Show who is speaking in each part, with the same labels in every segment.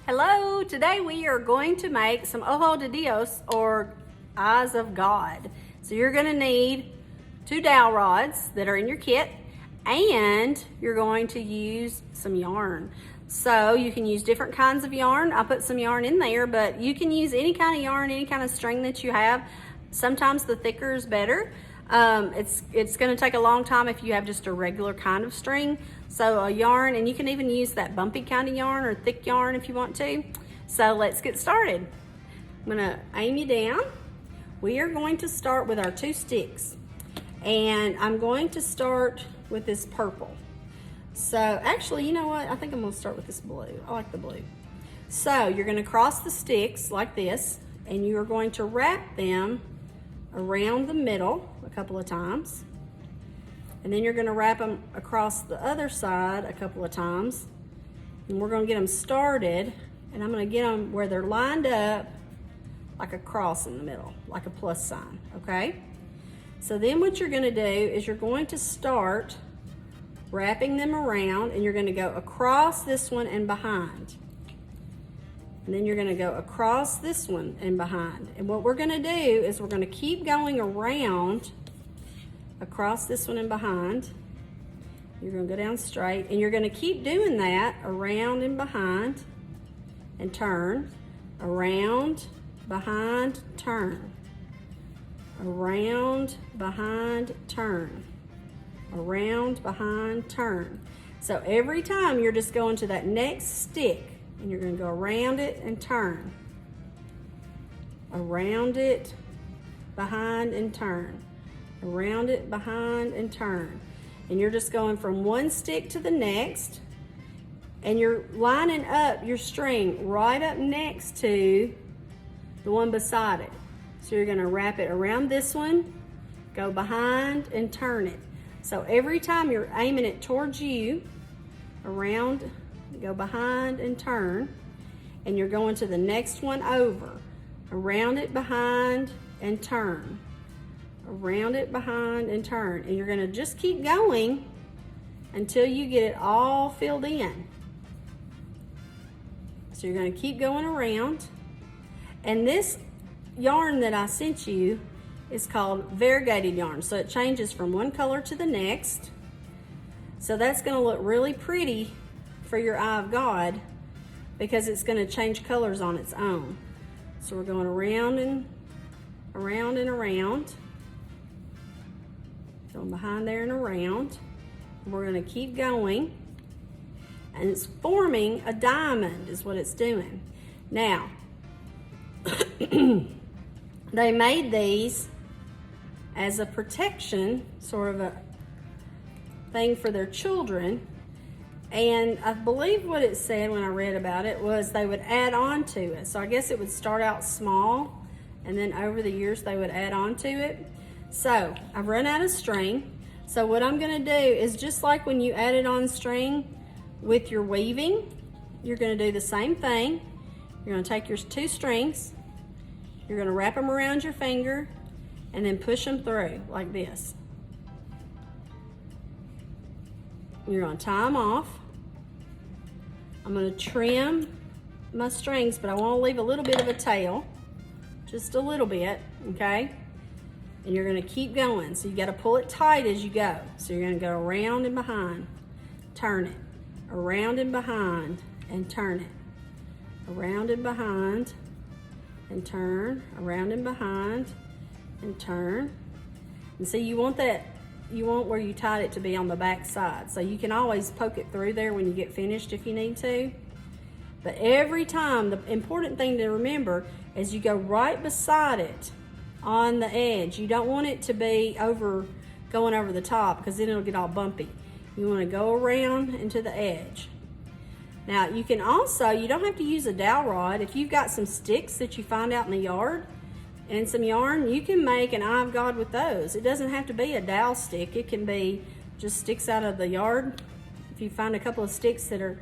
Speaker 1: Hello, today we are going to make some ojo de Dios, or eyes of God. So you're gonna need 2 dowel rods that are in your kit, and you're going to use some yarn. So you can use different kinds of yarn. I put some yarn in there, but you can use any kind of yarn, any kind of string that you have. Sometimes the thicker is better. It's gonna take a long time if you have just a regular kind of string. So a yarn, and you can even use that bumpy kind of yarn or thick yarn if you want to. So let's get started. I'm gonna aim you down. We are going to start with our 2 sticks. And I'm going to start with this purple. So actually, you know what? I think I'm gonna start with this blue. I like the blue. So you're gonna cross the sticks like this, and you are going to wrap them around the middle a couple of times. And then you're gonna wrap them across the other side a couple of times. And we're gonna get them started, and I'm gonna get them where they're lined up like a cross in the middle, like a plus sign, okay? So then what you're gonna do is you're going to start wrapping them around, and you're gonna go across this one and behind. And then you're gonna go across this one and behind. And what we're gonna do is we're gonna keep going around across this one and behind. You're gonna go down straight, and you're gonna keep doing that around and behind, and turn, around, behind, turn, around, behind, turn, around, behind, turn. So every time you're just going to that next stick, and you're gonna go around it and turn, around it, behind and turn, around it, behind and turn. And you're just going from one stick to the next, and you're lining up your string right up next to the one beside it. So you're gonna wrap it around this one, go behind and turn it. So every time you're aiming it towards you, around, go behind and turn, and you're going to the next one over, around it, behind and turn, around it, behind and turn. And you're gonna just keep going until you get it all filled in. So you're gonna keep going around. And this yarn that I sent you is called variegated yarn. So it changes from one color to the next. So that's gonna look really pretty for your eye of God, because it's gonna change colors on its own. So we're going around and around and around. Going behind there and around. We're gonna keep going, and it's forming a diamond is what it's doing. Now, they made these as a protection, sort of a thing for their children. And I believe what it said when I read about it was they would add on to it. So I guess it would start out small, and then over the years they would add on to it. So I've run out of string. So what I'm gonna do is, just like when you added on string with your weaving, you're gonna do the same thing. You're gonna take your 2 strings, you're gonna wrap them around your finger, and then push them through like this. You're gonna tie them off. I'm gonna trim my strings, but I wanna leave a little bit of a tail, just a little bit, okay? And you're gonna keep going. So you gotta pull it tight as you go. So you're gonna go around and behind, turn it, around and behind, and turn it, around and behind, and turn, around and behind, and turn. And see, you want where you tied it to be on the back side. So you can always poke it through there when you get finished if you need to. But every time, the important thing to remember is you go right beside it on the edge. You don't want it to be going over the top, because then it'll get all bumpy. You want to go around into the edge. Now you can also, you don't have to use a dowel rod. If you've got some sticks that you find out in the yard and some yarn, you can make an eye of God with those. It doesn't have to be a dowel stick. It can be just sticks out of the yard. If you find a couple of sticks that are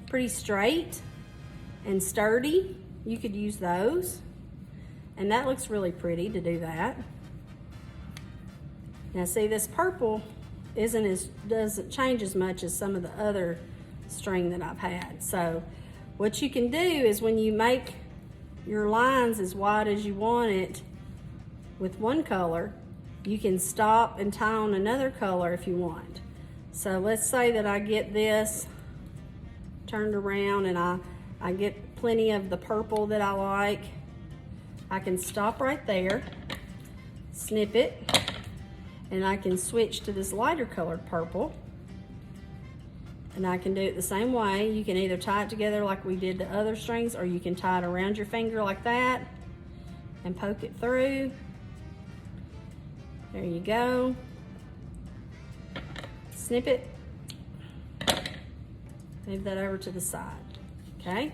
Speaker 1: pretty straight and sturdy, you could use those. And that looks really pretty to do that. Now see, this purple doesn't change as much as some of the other string that I've had. So What you can do is when you make your lines as wide as you want it with one color, you can stop and tie on another color if you want. So let's say that I get this turned around and I get plenty of the purple that I like. I can stop right there, snip it, and I can switch to this lighter colored purple. And I can do it the same way. You can either tie it together like we did the other strings, or you can tie it around your finger like that and poke it through. There you go. Snip it. Move that over to the side. Okay?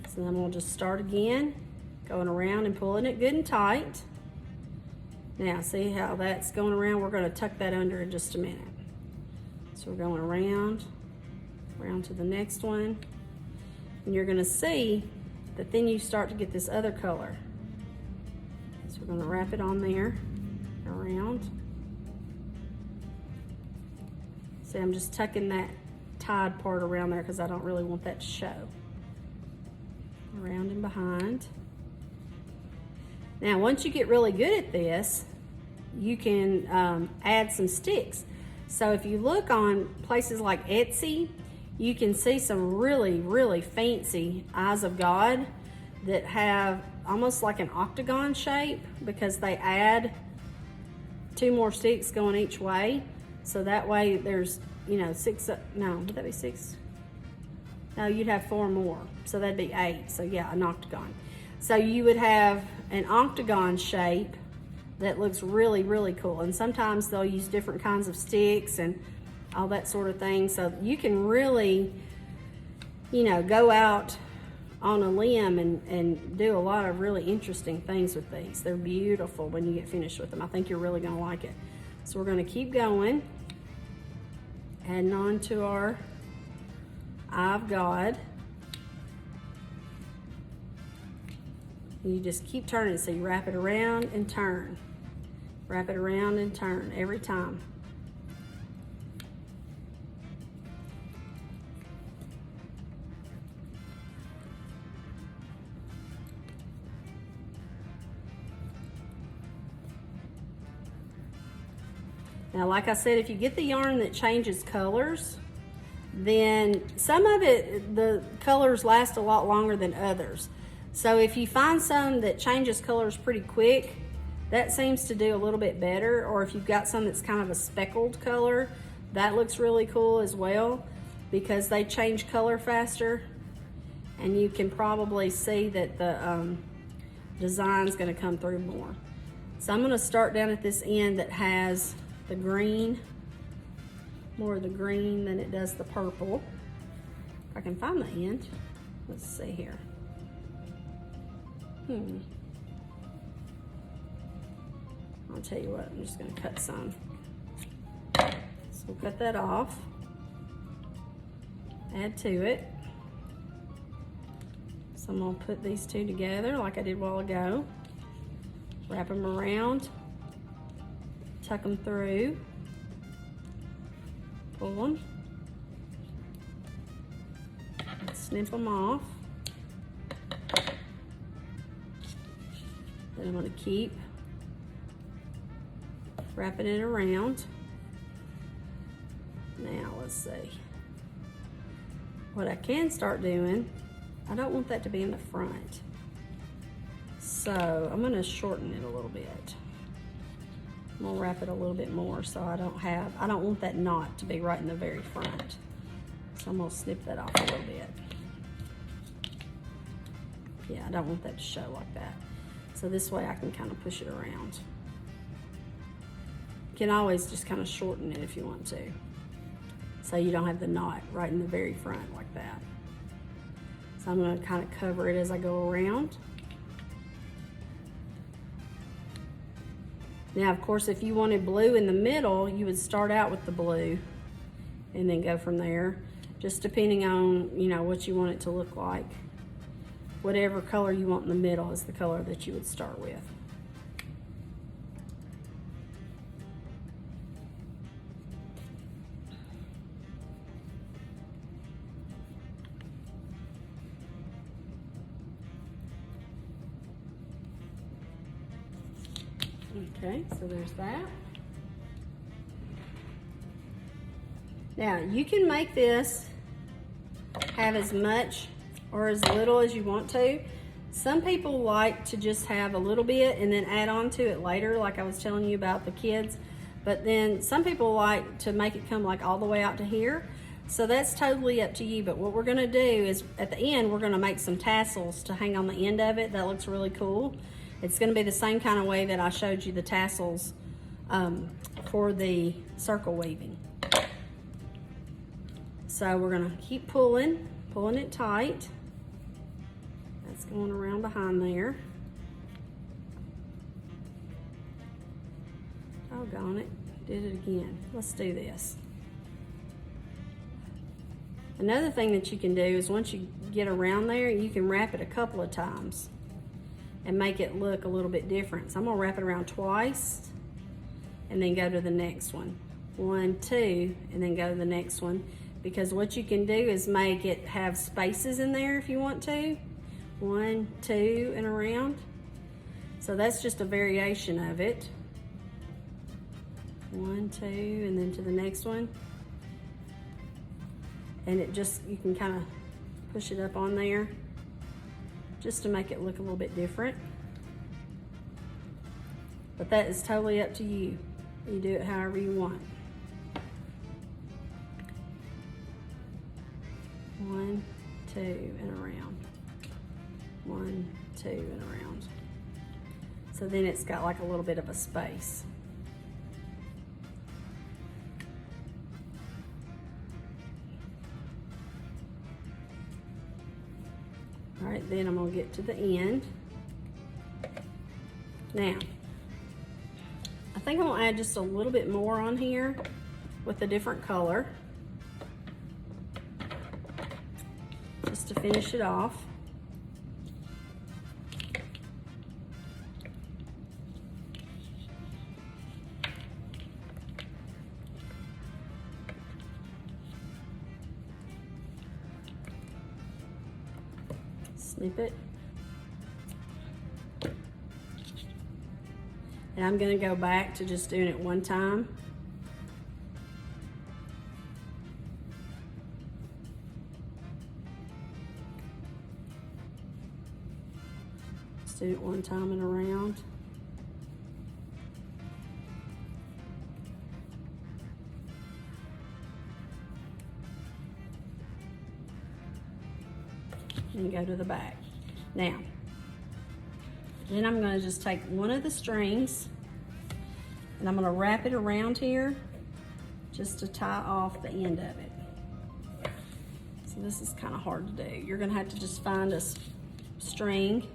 Speaker 1: So then we'll just start again, going around and pulling it good and tight. Now, see how that's going around? We're going to tuck that under in just a minute. So we're going around to the next one. And you're going to see that then you start to get this other color. So we're going to wrap it on there, around. See, I'm just tucking that tied part around there because I don't really want that to show. Around and behind. Now, once you get really good at this, you can add some sticks. So if you look on places like Etsy, you can see some really, really fancy eyes of God that have almost like an octagon shape because they add 2 more sticks going each way. So that way there's, you know, 6, no, would that be 6? No, you'd have 4 more. So that'd be 8. So yeah, an octagon. So you would have an octagon shape that looks really, really cool. And sometimes they'll use different kinds of sticks and all that sort of thing. So you can really, you know, go out on a limb and do a lot of really interesting things with these. They're beautiful when you get finished with them. I think you're really gonna like it. So we're gonna keep going, adding on to our Eye of God. You just keep turning, so you wrap it around and turn. Wrap it around and turn every time. Now, like I said, if you get the yarn that changes colors, then some of it, the colors last a lot longer than others. So if you find some that changes colors pretty quick, that seems to do a little bit better. Or if you've got some that's kind of a speckled color, that looks really cool as well because they change color faster. And you can probably see that the design's gonna come through more. So I'm gonna start down at this end that has the green, more of the green than it does the purple. If I can find the end. Let's see here. I'll tell you what, I'm just gonna cut some. So we'll cut that off. Add to it. So I'm gonna put these two together like I did a while ago. Wrap them around. Tuck them through. Pull them. Snip them off. Then I'm going to keep wrapping it around. Now let's see. What I can start doing, I don't want that to be in the front. So I'm going to shorten it a little bit. I'm gonna wrap it a little bit more so I don't want that knot to be right in the very front. So I'm gonna snip that off a little bit. Yeah, I don't want that to show like that. So this way I can kind of push it around. You can always just kind of shorten it if you want to. So you don't have the knot right in the very front like that. So I'm gonna kind of cover it as I go around. Now, of course, if you wanted blue in the middle, you would start out with the blue and then go from there, just depending on, you know, what you want it to look like. Whatever color you want in the middle is the color that you would start with. Okay, so there's that. Now, you can make this have as much or as little as you want to. Some people like to just have a little bit and then add on to it later, like I was telling you about the kids. But then some people like to make it come like all the way out to here. So that's totally up to you. But what we're gonna do is at the end, we're gonna make some tassels to hang on the end of it. That looks really cool. It's gonna be the same kind of way that I showed you the tassels for the circle weaving. So we're gonna keep pulling it tight. That's going around behind there. Doggone it, did it again. Let's do this. Another thing that you can do is once you get around there, you can wrap it a couple of times and make it look a little bit different. So I'm gonna wrap it around twice and then go to the next one. 1, 2, and then go to the next one. Because what you can do is make it have spaces in there if you want to. 1, 2, and around. So that's just a variation of it. 1, 2, and then to the next one. And it just, you can kind of push it up on there just to make it look a little bit different. But that is totally up to you. You do it however you want. 1, 2, and around. 1, 2, and around. So then it's got like a little bit of a space. All right, then I'm gonna get to the end. Now, I think I'm gonna add just a little bit more on here with a different color, just to finish it off. Snip it. And I'm going to go back to just doing it one time. Just do it one time and around. And go to the back. Now, then I'm going to just take one of the strings and I'm going to wrap it around here just to tie off the end of it. So this is kind of hard to do. You're going to have to just find a string,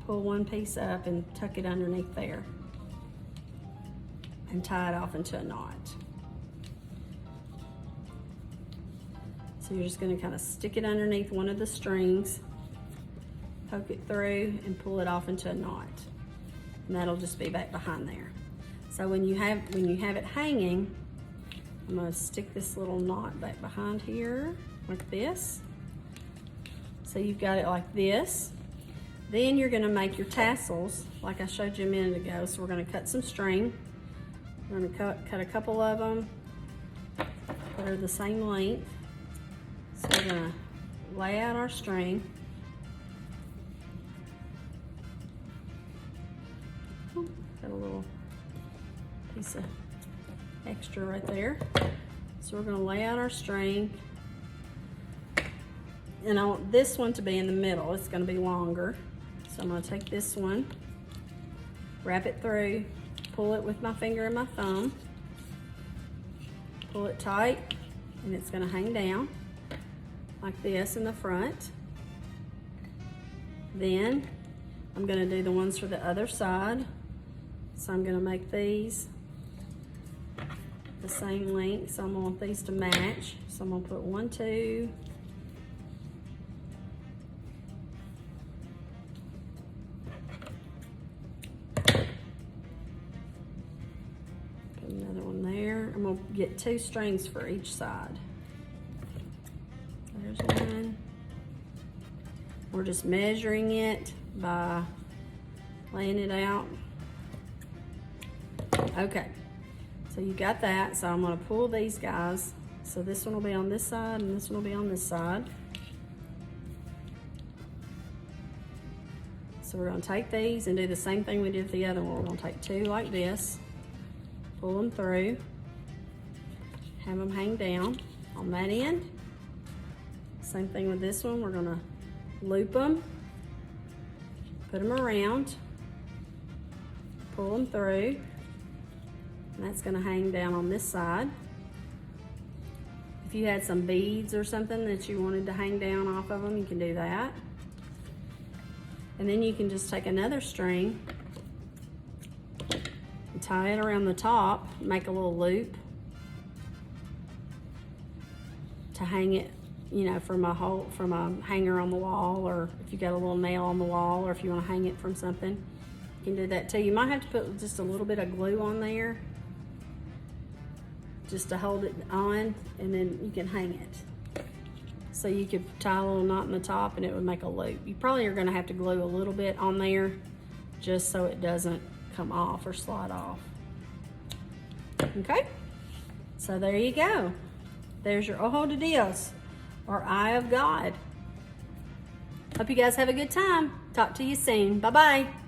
Speaker 1: pull one piece up and tuck it underneath there and tie it off into a knot. So you're just going to kind of stick it underneath one of the strings, poke it through, and pull it off into a knot. And that'll just be back behind there. So when you have it hanging, I'm going to stick this little knot back behind here like this. So you've got it like this. Then you're going to make your tassels like I showed you a minute ago. So we're going to cut some string. We're going to cut a couple of them that are the same length. So we're going to lay out our string. Got a little piece of extra right there. So we're going to lay out our string. And I want this one to be in the middle. It's going to be longer. So I'm going to take this one, wrap it through, pull it with my finger and my thumb, pull it tight, and it's going to hang down like this in the front. Then I'm going to do the ones for the other side. So I'm going to make these the same length. So I'm going to want these to match. So I'm going to put 1, 2. Put another one there. I'm going to get 2 strings for each side. There's one. We're just measuring it by laying it out. Okay, so you got that. So I'm gonna pull these guys. So this one will be on this side and this one will be on this side. So we're gonna take these and do the same thing we did with the other one. We're gonna take two like this, pull them through, have them hang down on that end. Same thing with this one. We're gonna loop them, put them around, pull them through, and that's gonna hang down on this side. If you had some beads or something that you wanted to hang down off of them, you can do that. And then you can just take another string and tie it around the top, make a little loop to hang it, you know, from a hanger on the wall, or if you got a little nail on the wall, or if you want to hang it from something, you can do that too. You might have to put just a little bit of glue on there just to hold it on, and then you can hang it. So you could tie a little knot in the top and it would make a loop. You probably are gonna have to glue a little bit on there just so it doesn't come off or slide off. Okay, so there you go. There's your Ojo de Dios, or Eye of God. Hope you guys have a good time. Talk to you soon. Bye-bye.